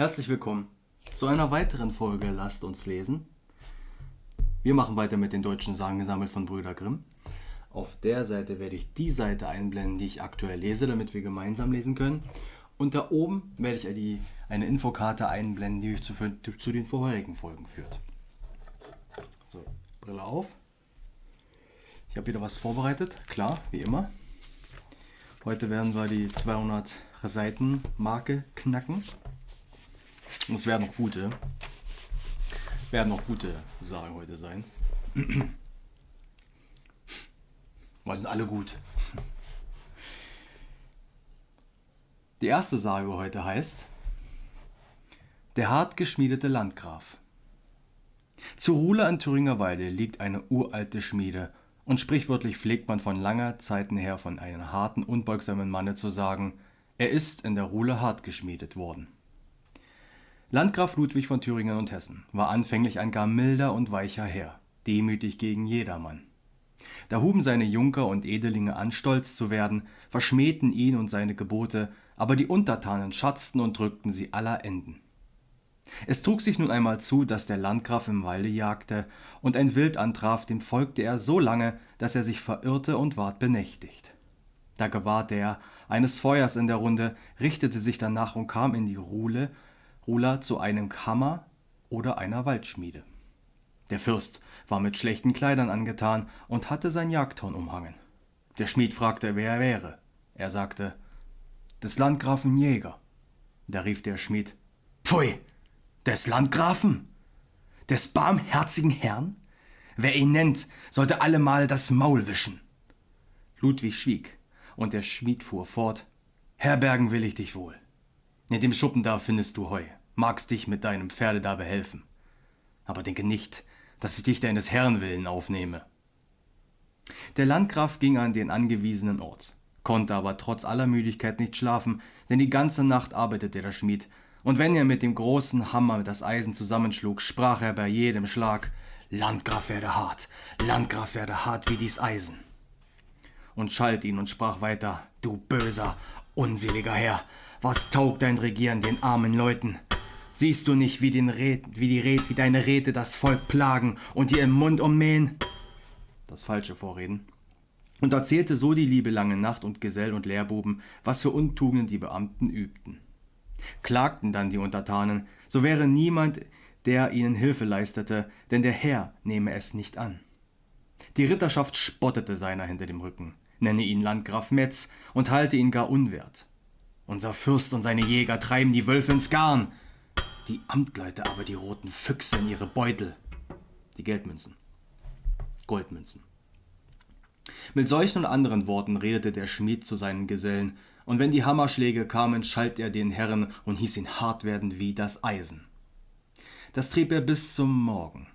Herzlich willkommen zu einer weiteren Folge Lasst uns lesen. Wir machen weiter mit den deutschen Sagen gesammelt von Brüder Grimm. Auf der Seite werde ich die Seite einblenden, die ich aktuell lese, damit wir gemeinsam lesen können. Und da oben werde ich eine Infokarte einblenden, die euch zu den vorherigen Folgen führt. So, Brille auf. Ich habe wieder was vorbereitet, klar, wie immer. Heute werden wir die 200 Seiten Marke knacken. Und es werden noch gute Sagen heute sein. Weil sind alle gut. Die erste Sage heute heißt: Der hart geschmiedete Landgraf. Zu Ruhle an Thüringerwalde liegt eine uralte Schmiede, und sprichwörtlich pflegt man von langer Zeiten her von einem harten, unbeugsamen Manne zu sagen, er ist in der Ruhle hart geschmiedet worden. Landgraf Ludwig von Thüringen und Hessen war anfänglich ein gar milder und weicher Herr, demütig gegen jedermann. Da huben seine Junker und Edelinge an, stolz zu werden, verschmähten ihn und seine Gebote, aber die Untertanen schatzten und drückten sie aller Enden. Es trug sich nun einmal zu, dass der Landgraf im Walde jagte und ein Wild antraf, dem folgte er so lange, dass er sich verirrte und ward benächtigt. Da gewahrte er eines Feuers in der Runde, richtete sich danach und kam in die Ruhler zu einem Kammer oder einer Waldschmiede. Der Fürst war mit schlechten Kleidern angetan und hatte sein Jagdhorn umhangen. Der Schmied fragte, wer er wäre. Er sagte, des Landgrafen Jäger. Da rief der Schmied, Pfui, des Landgrafen? Des barmherzigen Herrn? Wer ihn nennt, sollte allemal das Maul wischen. Ludwig schwieg, und der Schmied fuhr fort, herbergen will ich dich wohl. In dem Schuppen da findest du Heu, magst dich mit deinem Pferde da behelfen. Aber denke nicht, dass ich dich deines Herrn willen aufnehme. Der Landgraf ging an den angewiesenen Ort, konnte aber trotz aller Müdigkeit nicht schlafen, denn die ganze Nacht arbeitete der Schmied, und wenn er mit dem großen Hammer das Eisen zusammenschlug, sprach er bei jedem Schlag, Landgraf werde hart wie dies Eisen. Und schalt ihn und sprach weiter, du böser, unseliger Herr, was taugt dein Regieren den armen Leuten? Siehst du nicht, wie deine Räte das Volk plagen und dir im Mund ummähen? Das falsche Vorreden. Und erzählte so die liebe lange Nacht und Gesell und Lehrbuben, was für Untugenden die Beamten übten. Klagten dann die Untertanen, so wäre niemand, der ihnen Hilfe leistete, denn der Herr nehme es nicht an. Die Ritterschaft spottete seiner hinter dem Rücken, nenne ihn Landgraf Metz und halte ihn gar unwert. Unser Fürst und seine Jäger treiben die Wölfe ins Garn, die Amtleute aber die roten Füchse in ihre Beutel, die Goldmünzen. Mit solchen und anderen Worten redete der Schmied zu seinen Gesellen, und wenn die Hammerschläge kamen, schalt er den Herren und hieß ihn hart werden wie das Eisen. Das trieb er bis zum Morgen.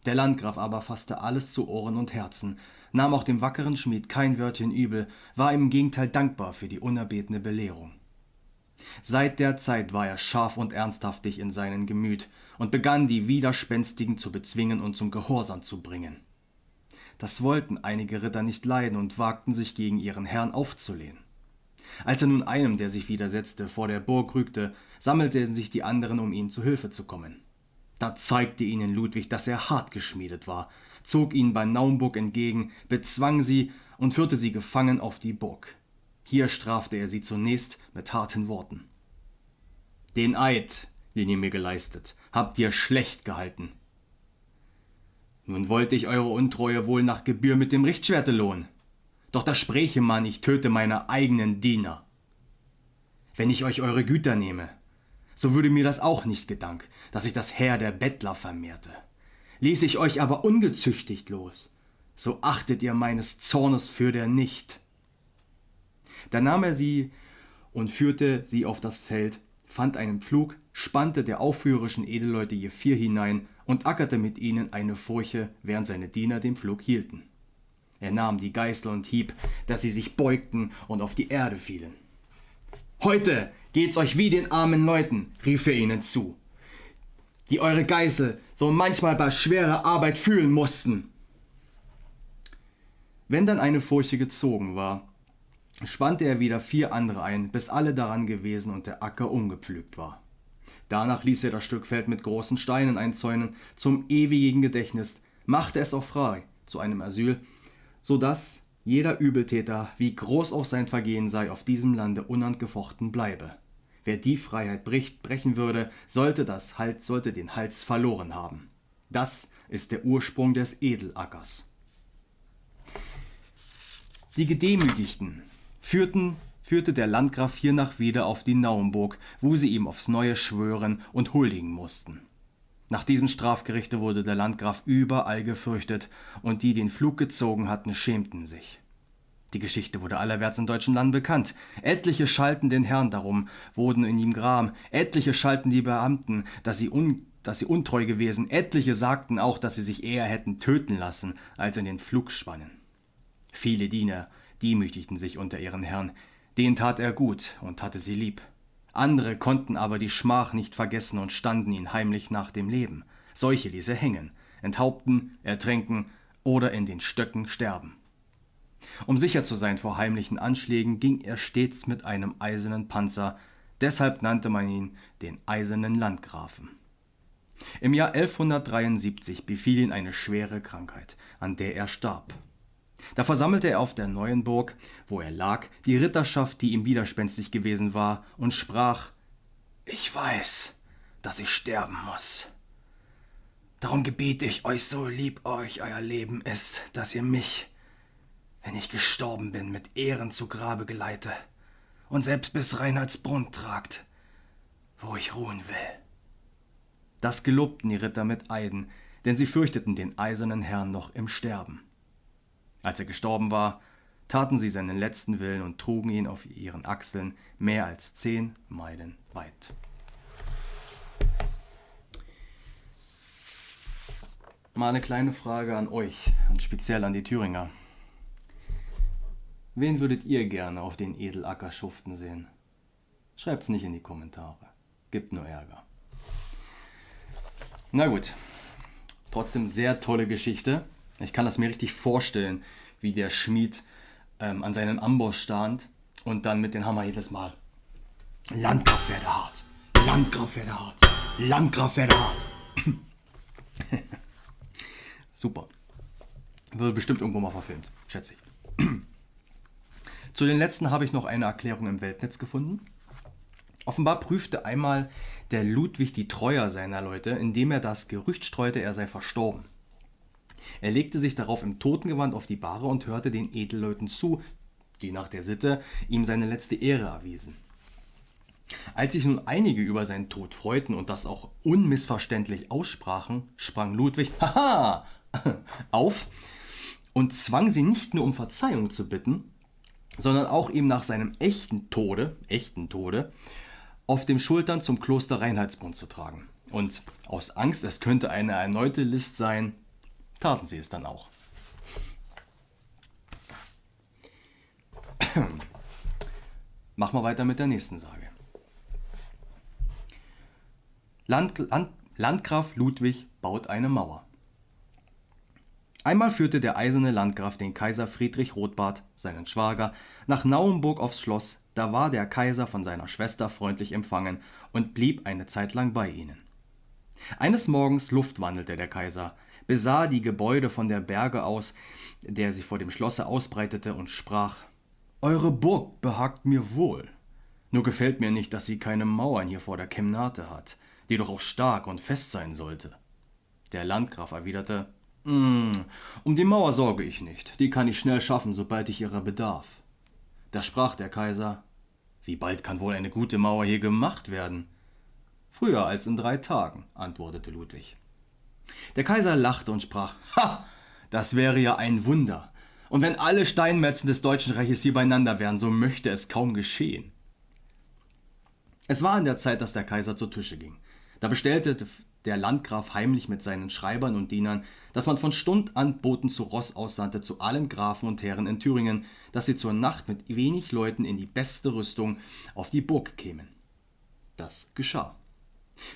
Der Landgraf aber fasste alles zu Ohren und Herzen, nahm auch dem wackeren Schmied kein Wörtchen übel, war im Gegenteil dankbar für die unerbetene Belehrung. Seit der Zeit war er scharf und ernsthaftig in seinem Gemüt und begann die Widerspenstigen zu bezwingen und zum Gehorsam zu bringen. Das wollten einige Ritter nicht leiden und wagten sich gegen ihren Herrn aufzulehnen. Als er nun einem, der sich widersetzte, vor der Burg rügte, sammelten sich die anderen, um ihm zu Hilfe zu kommen. Da zeigte ihnen Ludwig, dass er hart geschmiedet war, zog ihnen bei Naumburg entgegen, bezwang sie und führte sie gefangen auf die Burg. Hier strafte er sie zunächst mit harten Worten. Den Eid, den ihr mir geleistet, habt ihr schlecht gehalten. Nun wollte ich eure Untreue wohl nach Gebühr mit dem Richtschwerte lohnen. Doch da spräche man, ich töte meine eigenen Diener. Wenn ich euch eure Güter nehme, so würde mir das auch nicht gedank, dass ich das Heer der Bettler vermehrte. Ließ ich euch aber ungezüchtigt los, so achtet ihr meines Zornes fürder nicht. Da nahm er sie und führte sie auf das Feld, fand einen Pflug, spannte der aufrührischen Edelleute je 4 hinein und ackerte mit ihnen eine Furche, während seine Diener den Pflug hielten. Er nahm die Geißel und hieb, dass sie sich beugten und auf die Erde fielen. »Heute geht's euch wie den armen Leuten«, rief er ihnen zu, »die eure Geißel so manchmal bei schwerer Arbeit fühlen mussten.« Wenn dann eine Furche gezogen war, spannte er wieder 4 andere ein, bis alle daran gewesen und der Acker umgepflügt war. Danach ließ er das Stück Feld mit großen Steinen einzäunen, zum ewigen Gedächtnis, machte es auch frei zu einem Asyl, so dass jeder Übeltäter, wie groß auch sein Vergehen sei, auf diesem Lande unangefochten bleibe. Wer die Freiheit brechen würde, sollte den Hals verloren haben. Das ist der Ursprung des Edelackers. Die Gedemütigten führte der Landgraf hiernach wieder auf die Naumburg, wo sie ihm aufs Neue schwören und huldigen mussten. Nach diesem Strafgerichte wurde der Landgraf überall gefürchtet, und die den Pflug gezogen hatten, schämten sich. Die Geschichte wurde allerwärts in deutschen Land bekannt. Etliche schalten den Herrn darum, wurden in ihm gram. Etliche schalten die Beamten, dass sie untreu gewesen. Etliche sagten auch, dass sie sich eher hätten töten lassen, als in den Pflug spannen. Viele Diener demütigten sich unter ihren Herrn. Den tat er gut und hatte sie lieb. Andere konnten aber die Schmach nicht vergessen und standen ihn heimlich nach dem Leben. Solche ließ er hängen, enthaupten, ertränken oder in den Stöcken sterben. Um sicher zu sein vor heimlichen Anschlägen, ging er stets mit einem eisernen Panzer, deshalb nannte man ihn den Eisernen Landgrafen. Im Jahr 1173 befiel ihn eine schwere Krankheit, an der er starb. Da versammelte er auf der neuen Burg, wo er lag, die Ritterschaft, die ihm widerspenstig gewesen war, und sprach: »Ich weiß, dass ich sterben muss. Darum gebiete ich euch, so lieb euch euer Leben ist, dass ihr mich, wenn ich gestorben bin, mit Ehren zu Grabe geleite und selbst bis Reinhardsbrunn tragt, wo ich ruhen will.« Das gelobten die Ritter mit Eiden, denn sie fürchteten den eisernen Herrn noch im Sterben. Als er gestorben war, taten sie seinen letzten Willen und trugen ihn auf ihren Achseln mehr als 10 Meilen weit. Mal eine kleine Frage an euch und speziell an die Thüringer. Wen würdet ihr gerne auf den Edelacker schuften sehen? Schreibt's nicht in die Kommentare. Gibt nur Ärger. Na gut, trotzdem sehr tolle Geschichte. Ich kann das mir richtig vorstellen, wie der Schmied an seinem Amboss stand und dann mit dem Hammer jedes Mal: Landgraf werde hart, Landgraf werde hart, Landgraf werde hart. Super. Wird bestimmt irgendwo mal verfilmt, schätze ich. Zu den letzten habe ich noch eine Erklärung im Weltnetz gefunden. Offenbar prüfte einmal der Ludwig die Treuer seiner Leute, indem er das Gerücht streute, er sei verstorben. Er legte sich darauf im Totengewand auf die Bahre und hörte den Edelleuten zu, die nach der Sitte ihm seine letzte Ehre erwiesen. Als sich nun einige über seinen Tod freuten und das auch unmissverständlich aussprachen, sprang Ludwig auf und zwang sie nicht nur um Verzeihung zu bitten, sondern auch ihm nach seinem echten Tode, auf den Schultern zum Kloster Reinhardsbrunn zu tragen. Und aus Angst, es könnte eine erneute List sein, taten sie es dann auch. Machen wir weiter mit der nächsten Sage. Landgraf Ludwig baut eine Mauer. Einmal führte der eiserne Landgraf den Kaiser Friedrich Rotbart, seinen Schwager, nach Naumburg aufs Schloss. Da war der Kaiser von seiner Schwester freundlich empfangen und blieb eine Zeit lang bei ihnen. Eines Morgens luftwandelte der Kaiser, besah die Gebäude von der Berge aus, der sich vor dem Schlosse ausbreitete, und sprach: »Eure Burg behagt mir wohl. Nur gefällt mir nicht, dass sie keine Mauern hier vor der Kemnate hat, die doch auch stark und fest sein sollte.« Der Landgraf erwiderte: Um die Mauer sorge ich nicht, die kann ich schnell schaffen, sobald ich ihrer bedarf.« Da sprach der Kaiser: »Wie bald kann wohl eine gute Mauer hier gemacht werden?« »Früher als in 3 Tagen«, antwortete Ludwig. Der Kaiser lachte und sprach: Das wäre ja ein Wunder. Und wenn alle Steinmetzen des Deutschen Reiches hier beieinander wären, so möchte es kaum geschehen.« Es war an der Zeit, dass der Kaiser zu Tische ging. Da bestellte der Landgraf heimlich mit seinen Schreibern und Dienern, dass man von Stund an Boten zu Ross aussandte zu allen Grafen und Herren in Thüringen, dass sie zur Nacht mit wenig Leuten in die beste Rüstung auf die Burg kämen. Das geschah.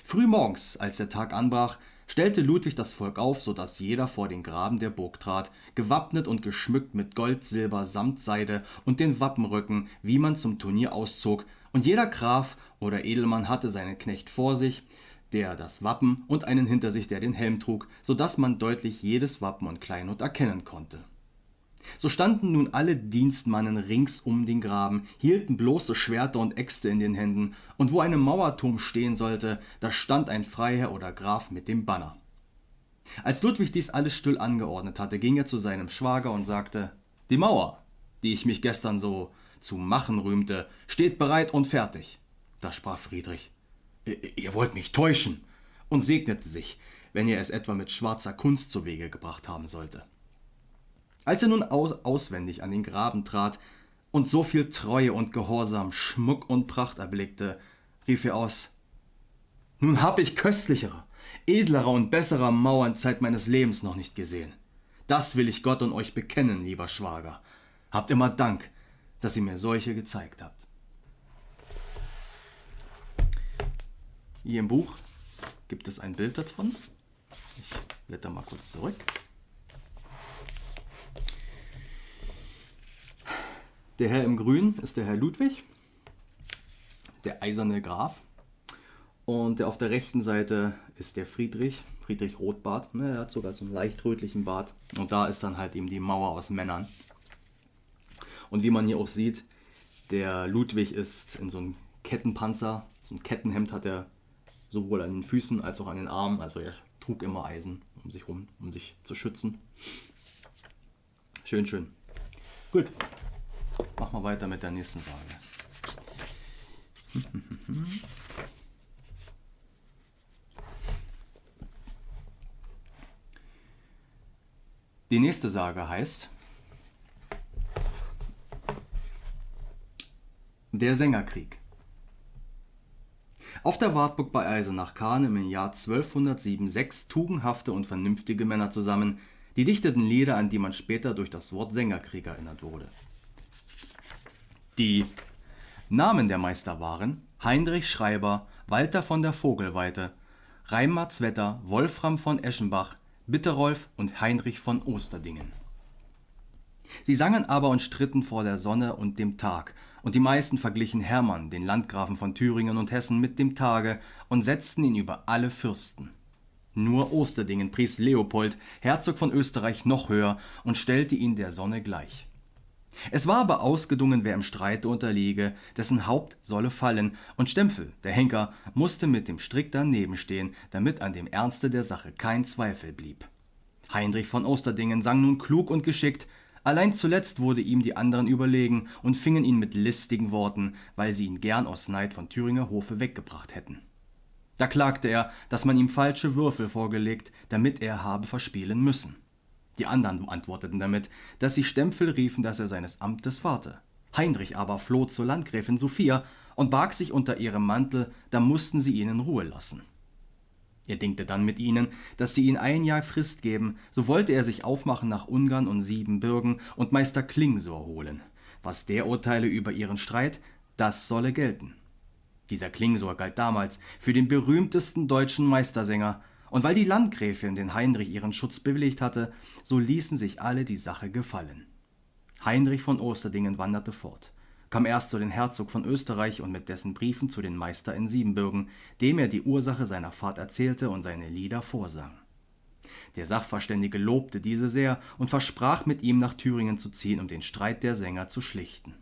Frühmorgens, als der Tag anbrach, stellte Ludwig das Volk auf, so dass jeder vor den Graben der Burg trat, gewappnet und geschmückt mit Gold, Silber, Samt, Seide und den Wappenröcken, wie man zum Turnier auszog, Und jeder Graf oder Edelmann hatte seinen Knecht vor sich, der das Wappen, und einen hinter sich, der den Helm trug, so dass man deutlich jedes Wappen und Kleinod erkennen konnte. So standen nun alle Dienstmannen rings um den Graben, hielten bloße Schwerter und Äxte in den Händen, und wo ein Mauerturm stehen sollte, da stand ein Freiherr oder Graf mit dem Banner. Als Ludwig dies alles still angeordnet hatte, ging er zu seinem Schwager und sagte: »Die Mauer, die ich mich gestern so zu machen rühmte, steht bereit und fertig.« Da sprach Friedrich: »Ihr wollt mich täuschen«, und segnete sich, wenn er es etwa mit schwarzer Kunst zu Wege gebracht haben sollte. Als er nun auswendig an den Graben trat und so viel Treue und Gehorsam, Schmuck und Pracht erblickte, rief er aus: »Nun hab ich köstlichere, edlere und bessere Mauern Zeit meines Lebens noch nicht gesehen. Das will ich Gott und euch bekennen, lieber Schwager. Habt immer Dank, dass ihr mir solche gezeigt habt.« Hier im Buch gibt es ein Bild davon. Ich blätter mal kurz zurück. Der Herr im Grün ist der Herr Ludwig, der eiserne Graf. Und der auf der rechten Seite ist der Friedrich Rotbart. Er hat sogar so einen leicht rötlichen Bart. Und da ist dann halt eben die Mauer aus Männern. Und wie man hier auch sieht, der Ludwig ist in so einem Kettenpanzer, so ein Kettenhemd hat er sowohl an den Füßen als auch an den Armen. Also er trug immer Eisen um sich rum, um sich zu schützen. Schön, schön. Gut. Machen wir weiter mit der nächsten Sage. Die nächste Sage heißt Der Sängerkrieg. Auf der Wartburg bei Eisenach-Kahn im Jahr 1207 6 tugendhafte und vernünftige Männer zusammen, die dichteten Lieder, an die man später durch das Wort Sängerkrieg erinnert wurde. Die Namen der Meister waren Heinrich Schreiber, Walter von der Vogelweide, Reimar Zwetter, Wolfram von Eschenbach, Bitterolf und Heinrich von Osterdingen. Sie sangen aber und stritten vor der Sonne und dem Tag, und die meisten verglichen Hermann, den Landgrafen von Thüringen und Hessen, mit dem Tage und setzten ihn über alle Fürsten. Nur Osterdingen pries Leopold, Herzog von Österreich, noch höher und stellte ihn der Sonne gleich. Es war aber ausgedungen, wer im Streite unterliege, dessen Haupt solle fallen, und Stempfel, der Henker, musste mit dem Strick daneben stehen, damit an dem Ernste der Sache kein Zweifel blieb. Heinrich von Osterdingen sang nun klug und geschickt, allein zuletzt wurde ihm die anderen überlegen und fingen ihn mit listigen Worten, weil sie ihn gern aus Neid von Thüringer Hofe weggebracht hätten. Da klagte er, dass man ihm falsche Würfel vorgelegt, damit er habe verspielen müssen. Die anderen antworteten damit, dass sie Stempfel riefen, dass er seines Amtes warte. Heinrich aber floh zur Landgräfin Sophia und barg sich unter ihrem Mantel, da mussten sie ihn in Ruhe lassen. Er dingte dann mit ihnen, dass sie ihm 1 Jahr Frist geben, so wollte er sich aufmachen nach Ungarn und Siebenbürgen und Meister Klingsor holen. Was der urteile über ihren Streit, das solle gelten. Dieser Klingsor galt damals für den berühmtesten deutschen Meistersänger, und weil die Landgräfin den Heinrich ihren Schutz bewilligt hatte, so ließen sich alle die Sache gefallen. Heinrich von Osterdingen wanderte fort, kam erst zu den Herzog von Österreich und mit dessen Briefen zu den Meister in Siebenbürgen, dem er die Ursache seiner Fahrt erzählte und seine Lieder vorsang. Der Sachverständige lobte diese sehr und versprach, mit ihm nach Thüringen zu ziehen, um den Streit der Sänger zu schlichten.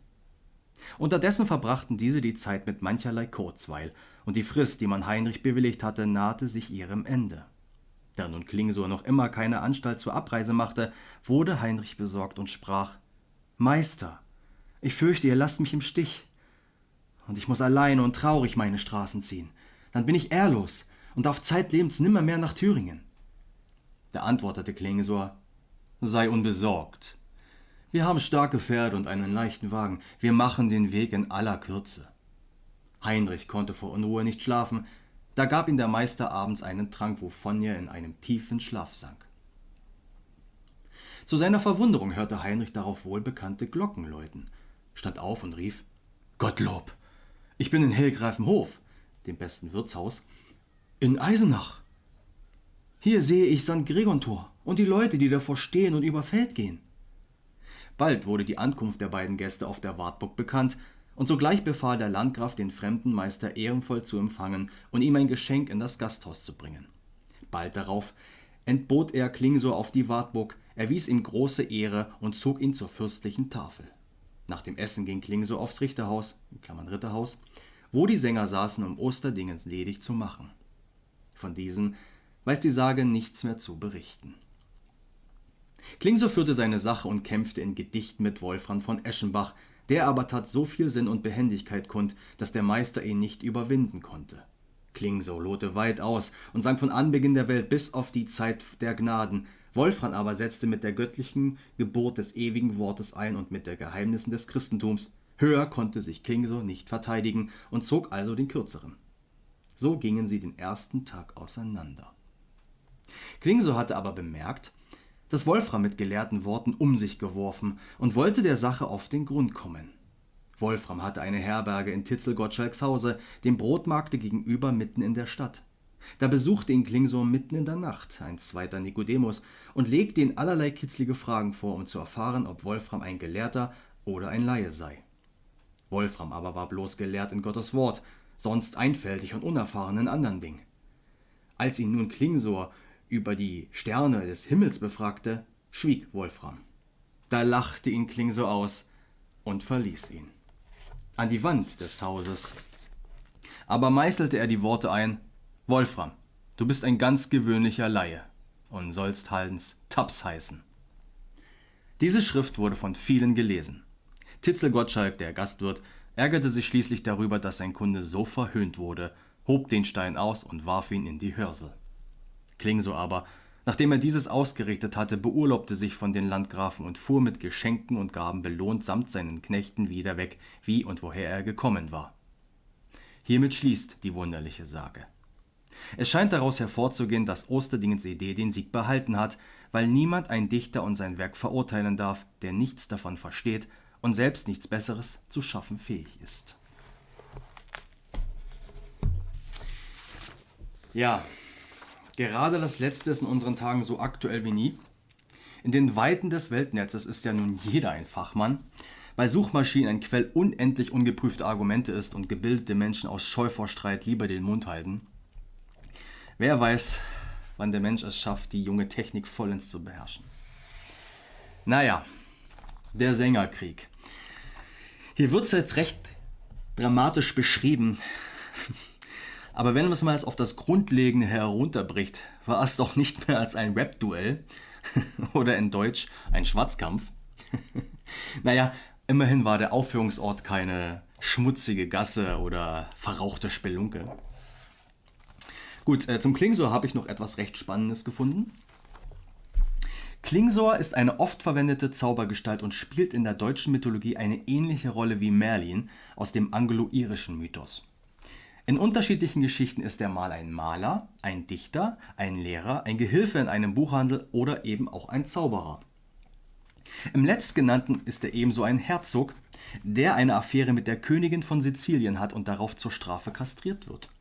Unterdessen verbrachten diese die Zeit mit mancherlei Kurzweil, und die Frist, die man Heinrich bewilligt hatte, nahte sich ihrem Ende. Da nun Klingsor noch immer keine Anstalt zur Abreise machte, wurde Heinrich besorgt und sprach: »Meister, ich fürchte, ihr lasst mich im Stich, und ich muß alleine und traurig meine Straßen ziehen. Dann bin ich ehrlos und darf zeitlebens nimmermehr nach Thüringen.« Da antwortete Klingsor: »Sei unbesorgt. Wir haben starke Pferde und einen leichten Wagen. Wir machen den Weg in aller Kürze.« Heinrich konnte vor Unruhe nicht schlafen. Da gab ihm der Meister abends einen Trank, wovon er in einem tiefen Schlaf sank. Zu seiner Verwunderung hörte Heinrich darauf wohlbekannte Glocken läuten, stand auf und rief: »Gottlob, ich bin in Hellgreifenhof, dem besten Wirtshaus, in Eisenach. Hier sehe ich St. Gregor-Tor und die Leute, die davor stehen und über Feld gehen.« Bald wurde die Ankunft der beiden Gäste auf der Wartburg bekannt, Und sogleich befahl der Landgraf, den fremden Meister ehrenvoll zu empfangen und ihm ein Geschenk in das Gasthaus zu bringen. Bald darauf entbot er Klingsor auf die Wartburg, erwies ihm große Ehre und zog ihn zur fürstlichen Tafel. Nach dem Essen ging Klingsor aufs Richterhaus, Ritterhaus, wo die Sänger saßen, um Osterdingens ledig zu machen. Von diesen weiß die Sage nichts mehr zu berichten. Klingsor führte seine Sache und kämpfte in Gedichten mit Wolfram von Eschenbach, der aber tat so viel Sinn und Behendigkeit kund, dass der Meister ihn nicht überwinden konnte. Klingsor lohte weit aus und sang von Anbeginn der Welt bis auf die Zeit der Gnaden. Wolfram aber setzte mit der göttlichen Geburt des ewigen Wortes ein und mit den Geheimnissen des Christentums. Höher konnte sich Klingsor nicht verteidigen und zog also den kürzeren. So gingen sie den ersten Tag auseinander. Klingsor hatte aber bemerkt, dass Wolfram mit gelehrten Worten um sich geworfen und wollte der Sache auf den Grund kommen. Wolfram hatte eine Herberge in Titzel-Gottschalks Hause, dem Brotmarkte gegenüber mitten in der Stadt. Da besuchte ihn Klingsor mitten in der Nacht, ein zweiter Nikodemus, und legte ihm allerlei kitzlige Fragen vor, um zu erfahren, ob Wolfram ein Gelehrter oder ein Laie sei. Wolfram aber war bloß gelehrt in Gottes Wort, sonst einfältig und unerfahren in andern Dingen. Als ihn nun Klingsor über die Sterne des Himmels befragte, schwieg Wolfram. Da lachte ihn Klingsor aus und verließ ihn. An die Wand des Hauses aber meißelte er die Worte ein: Wolfram, du bist ein ganz gewöhnlicher Laie und sollst Hallens Taps heißen. Diese Schrift wurde von vielen gelesen. Titzel Gottschalk, der Gastwirt, ärgerte sich schließlich darüber, dass sein Kunde so verhöhnt wurde, hob den Stein aus und warf ihn in die Hörsel. Klingsor aber, nachdem er dieses ausgerichtet hatte, beurlaubte sich von den Landgrafen und fuhr mit Geschenken und Gaben belohnt samt seinen Knechten wieder weg, wie und woher er gekommen war. Hiermit schließt die wunderliche Sage. Es scheint daraus hervorzugehen, dass Osterdingens Idee den Sieg behalten hat, weil niemand einen Dichter und sein Werk verurteilen darf, der nichts davon versteht und selbst nichts Besseres zu schaffen fähig ist. Ja, gerade das Letzte ist in unseren Tagen so aktuell wie nie. In den Weiten des Weltnetzes ist ja nun jeder ein Fachmann. Bei Suchmaschinen ein Quell unendlich ungeprüfter Argumente ist und gebildete Menschen aus Scheu vor Streit lieber den Mund halten. Wer weiß, wann der Mensch es schafft, die junge Technik vollends zu beherrschen. Naja, der Sängerkrieg. Hier wird es jetzt recht dramatisch beschrieben. Aber wenn man es mal auf das Grundlegende herunterbricht, war es doch nicht mehr als ein Rap-Duell oder in Deutsch ein Schwarzkampf. Naja, immerhin war der Aufführungsort keine schmutzige Gasse oder verrauchte Spelunke. Gut, zum Klingsor habe ich noch etwas recht Spannendes gefunden. Klingsor ist eine oft verwendete Zaubergestalt und spielt in der deutschen Mythologie eine ähnliche Rolle wie Merlin aus dem anglo-irischen Mythos. In unterschiedlichen Geschichten ist er mal ein Maler, ein Dichter, ein Lehrer, ein Gehilfe in einem Buchhandel oder eben auch ein Zauberer. Im letztgenannten ist er ebenso ein Herzog, der eine Affäre mit der Königin von Sizilien hat und darauf zur Strafe kastriert wird.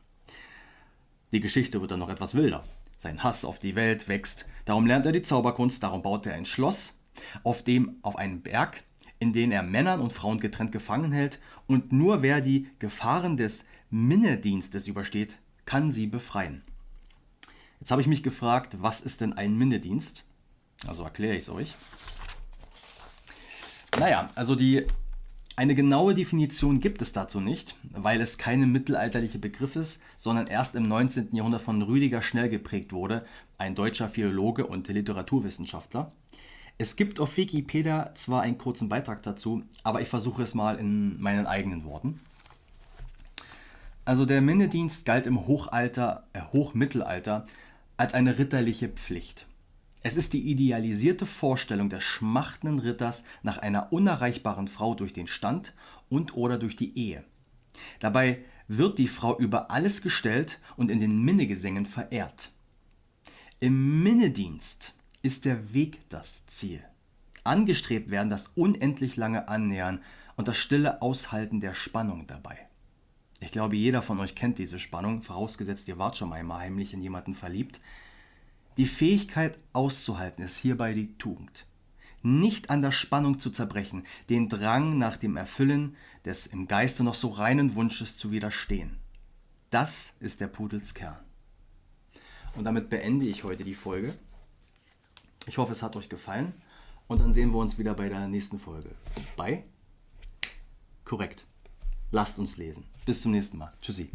Die Geschichte wird dann noch etwas wilder. Sein Hass auf die Welt wächst, darum lernt er die Zauberkunst, darum baut er ein Schloss auf einen Berg, in den er Männern und Frauen getrennt gefangen hält, und nur wer die Gefahren des Minnedienstes übersteht, kann sie befreien. Jetzt habe ich mich gefragt, was ist denn ein Minnedienst? Also erkläre ich es euch. Naja, also eine genaue Definition gibt es dazu nicht, weil es keine mittelalterliche Begriff ist, sondern erst im 19. Jahrhundert von Rüdiger Schnell geprägt wurde, ein deutscher Philologe und Literaturwissenschaftler. Es gibt auf Wikipedia zwar einen kurzen Beitrag dazu, aber ich versuche es mal in meinen eigenen Worten. Also der Minnedienst galt im Hochmittelalter als eine ritterliche Pflicht. Es ist die idealisierte Vorstellung des schmachtenden Ritters nach einer unerreichbaren Frau durch den Stand und oder durch die Ehe. Dabei wird die Frau über alles gestellt und in den Minnegesängen verehrt. Im Minnedienst ist der Weg das Ziel. Angestrebt werden das unendlich lange Annähern und das stille Aushalten der Spannung dabei. Ich glaube, jeder von euch kennt diese Spannung, vorausgesetzt ihr wart schon einmal heimlich in jemanden verliebt. Die Fähigkeit auszuhalten ist hierbei die Tugend. nicht an der Spannung zu zerbrechen, den Drang nach dem Erfüllen des im Geiste noch so reinen Wunsches zu widerstehen. Das ist der Pudelskern. Und damit beende ich heute die Folge. Ich hoffe, es hat euch gefallen und dann sehen wir uns wieder bei der nächsten Folge. Bei Korrekt. Lasst uns lesen. Bis zum nächsten Mal. Tschüssi.